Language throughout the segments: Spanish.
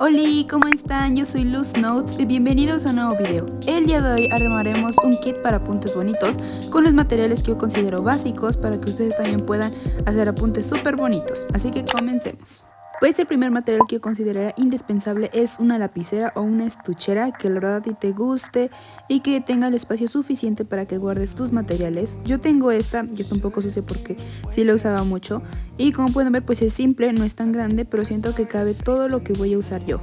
Hola, ¿cómo están? Yo soy Luz Notes y bienvenidos a un nuevo video. El día de hoy armaremos un kit para apuntes bonitos con los materiales que yo considero básicos para que ustedes también puedan hacer apuntes súper bonitos. Así que comencemos. Pues el primer material que yo consideraría indispensable es una lapicera o una estuchera que la verdad a ti te guste y que tenga el espacio suficiente para que guardes tus materiales. Yo tengo esta, que está un poco sucia porque sí la usaba mucho y como pueden ver pues es simple, no es tan grande, pero siento que cabe todo lo que voy a usar yo.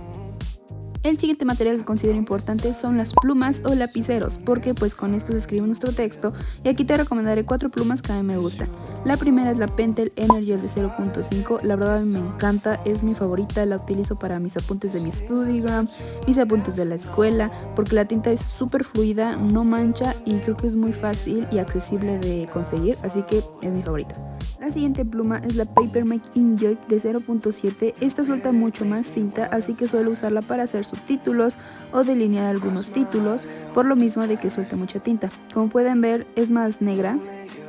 El siguiente material que considero importante son las plumas o lapiceros, porque pues con esto se escribe nuestro texto y aquí te recomendaré 4 plumas que a mí me gustan. La primera es la Pentel Energel de 0.5, la verdad a mí me encanta, es mi favorita, la utilizo para mis apuntes de mi Studygram, mis apuntes de la escuela, porque la tinta es súper fluida, no mancha y creo que es muy fácil y accesible de conseguir, así que es mi favorita. La siguiente pluma es la Papermate Enjoy de 0.7, esta suelta mucho más tinta, así que suelo usarla para hacer subtítulos o delinear algunos títulos, por lo mismo de que suelta mucha tinta. Como pueden ver es más negra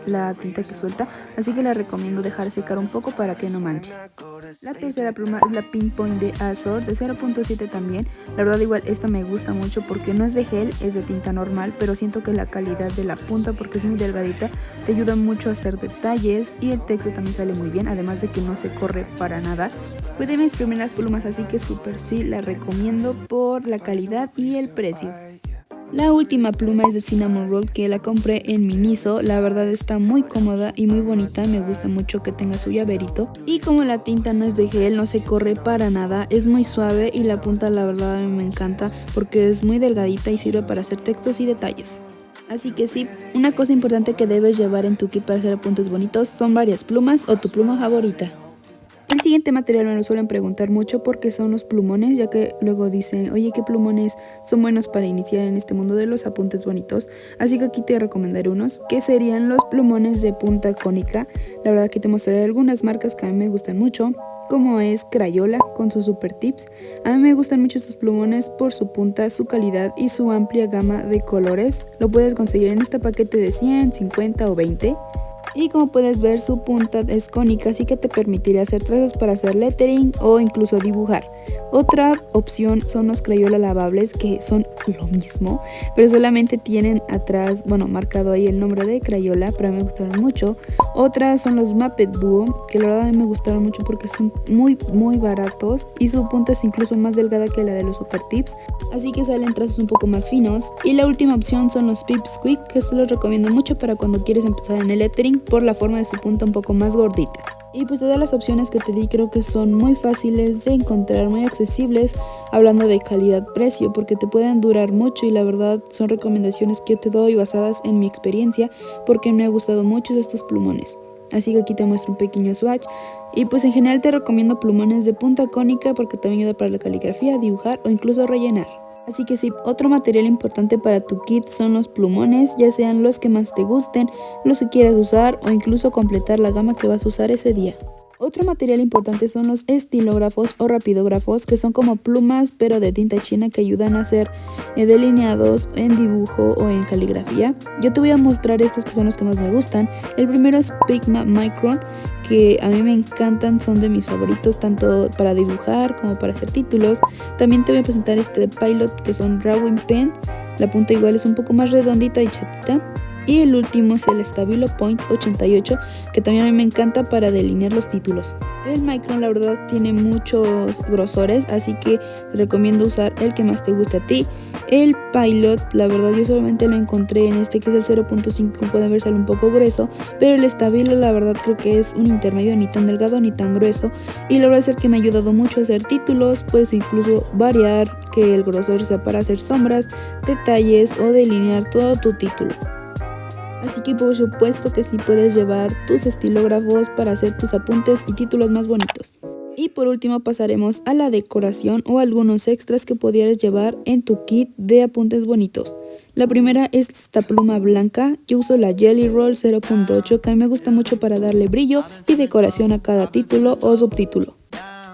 la tinta que suelta, así que la recomiendo dejar secar un poco para que no manche. La tercera pluma es la Pinpoint de Azor de 0.7 también, la verdad igual esta me gusta mucho porque no es de gel, es de tinta normal, pero siento que la calidad de la punta, porque es muy delgadita, te ayuda mucho a hacer detalles y el texto también sale muy bien, además de que no se corre para nada. Fue de mis primeras plumas, así que súper sí la recomiendo por la calidad y el precio. La última pluma es de Cinnamon Roll, que la compré en Miniso, la verdad está muy cómoda y muy bonita, me gusta mucho que tenga su llaverito y como la tinta no es de gel, no se corre para nada, es muy suave y la punta la verdad a mí me encanta porque es muy delgadita y sirve para hacer textos y detalles. Así que sí, una cosa importante que debes llevar en tu kit para hacer apuntes bonitos son varias plumas o tu pluma favorita. El siguiente material me lo suelen preguntar mucho porque son los plumones, ya que luego dicen, oye, ¿qué plumones son buenos para iniciar en este mundo de los apuntes bonitos? Así que aquí te recomendaré unos, que serían los plumones de punta cónica. La verdad que te mostraré algunas marcas que a mí me gustan mucho, como es Crayola con sus super tips. A mí me gustan mucho estos plumones por su punta, su calidad y su amplia gama de colores. Lo puedes conseguir en este paquete de 100, 50 o 20. Y como puedes ver su punta es cónica, así que te permitirá hacer trazos para hacer lettering o incluso dibujar. Otra opción son los Crayola lavables, que son lo mismo, pero solamente tienen atrás, bueno, marcado ahí el nombre de Crayola, pero a mí me gustaron mucho. Otras son los Maped Duo, que la verdad a mí me gustaron mucho porque son muy baratos y su punta es incluso más delgada que la de los Super Tips, así que salen trazos un poco más finos. Y la última opción son los Pipsqueak, que se los recomiendo mucho para cuando quieres empezar en el lettering por la forma de su punta un poco más gordita. Y pues todas las opciones que te di creo que son muy fáciles de encontrar, muy accesibles, hablando de calidad-precio, porque te pueden durar mucho y la verdad son recomendaciones que yo te doy basadas en mi experiencia porque me ha gustado mucho estos plumones. Así que aquí te muestro un pequeño swatch y pues en general te recomiendo plumones de punta cónica porque también ayuda para la caligrafía, dibujar o incluso rellenar. Así que sí, otro material importante para tu kit son los plumones, ya sean los que más te gusten, los que quieras usar o incluso completar la gama que vas a usar ese día. Otro material importante son los estilógrafos o rapidógrafos, que son como plumas pero de tinta china que ayudan a hacer delineados en dibujo o en caligrafía. Yo te voy a mostrar estos que son los que más me gustan. El primero es Pigma Micron, que a mí me encantan, son de mis favoritos tanto para dibujar como para hacer títulos. También te voy a presentar este de Pilot, que son Drawing Pen, la punta igual es un poco más redondita y chatita. Y el último es el Stabilo Point 88, que también a mí me encanta para delinear los títulos. El Micron la verdad tiene muchos grosores, así que te recomiendo usar el que más te guste a ti. El Pilot, la verdad yo solamente lo encontré en este que es el 0.5, como pueden ver sale un poco grueso, pero el Stabilo la verdad creo que es un intermedio, ni tan delgado ni tan grueso, y la verdad es el que me ha ayudado mucho a hacer títulos. Puedes incluso variar que el grosor sea para hacer sombras, detalles o delinear todo tu título. Así que por supuesto que sí puedes llevar tus estilógrafos para hacer tus apuntes y títulos más bonitos. Y por último pasaremos a la decoración o algunos extras que pudieras llevar en tu kit de apuntes bonitos. La primera es esta pluma blanca, yo uso la Jelly Roll 0.8, que a mí me gusta mucho para darle brillo y decoración a cada título o subtítulo.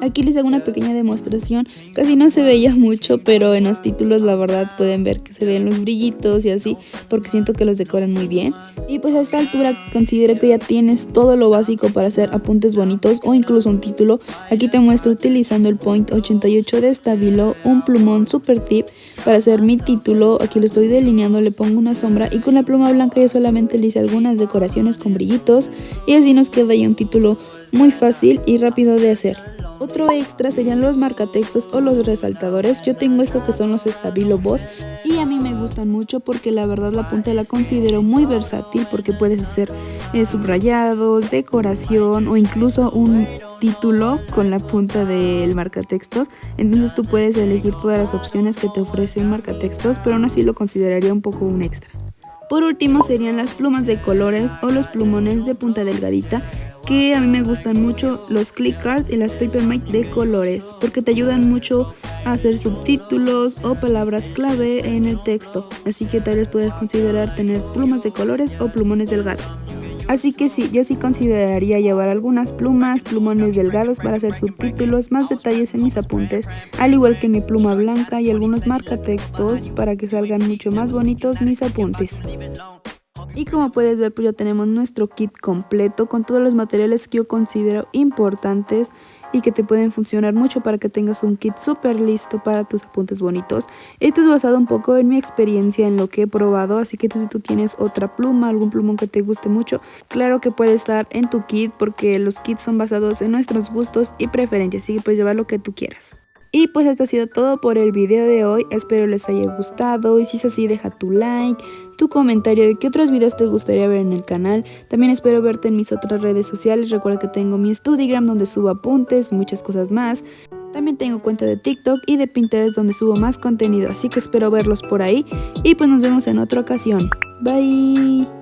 Aquí les hago una pequeña demostración, casi no se veía mucho, pero en los títulos la verdad pueden ver que se ven los brillitos y así, porque siento que los decoran muy bien. Y pues a esta altura considero que ya tienes todo lo básico para hacer apuntes bonitos o incluso un título. Aquí te muestro utilizando el Point 88 de Stabilo, un plumón super tip para hacer mi título. Aquí lo estoy delineando, le pongo una sombra y con la pluma blanca yo solamente le hice algunas decoraciones con brillitos y así nos queda ya un título muy fácil y rápido de hacer. Otro extra serían los marcatextos o los resaltadores. Yo tengo esto que son los Stabilo Boss y a mí me gustan mucho porque la verdad la punta la considero muy versátil porque puedes hacer subrayados, decoración o incluso un título con la punta del marcatextos. Entonces tú puedes elegir todas las opciones que te ofrece un marcatextos, pero aún así lo consideraría un poco un extra. Por último serían las plumas de colores o los plumones de punta delgadita, que a mí me gustan mucho los click art y las Papermate de colores porque te ayudan mucho a hacer subtítulos o palabras clave en el texto, así que tal vez puedes considerar tener plumas de colores o plumones delgados. Así que sí, yo sí consideraría llevar algunas plumones delgados para hacer subtítulos, más detalles en mis apuntes, al igual que mi pluma blanca y algunos marcatextos para que salgan mucho más bonitos mis apuntes. Y como puedes ver, pues ya tenemos nuestro kit completo con todos los materiales que yo considero importantes y que te pueden funcionar mucho para que tengas un kit súper listo para tus apuntes bonitos. Esto es basado un poco en mi experiencia, en lo que he probado, así que si tú tienes otra pluma, algún plumón que te guste mucho, claro que puede estar en tu kit porque los kits son basados en nuestros gustos y preferencias, así que puedes llevar lo que tú quieras. Y pues esto ha sido todo por el video de hoy, espero les haya gustado y si es así deja tu like, tu comentario de qué otros videos te gustaría ver en el canal. También espero verte en mis otras redes sociales, recuerda que tengo mi Studigram donde subo apuntes y muchas cosas más. También tengo cuenta de TikTok y de Pinterest donde subo más contenido, así que espero verlos por ahí y pues nos vemos en otra ocasión. Bye.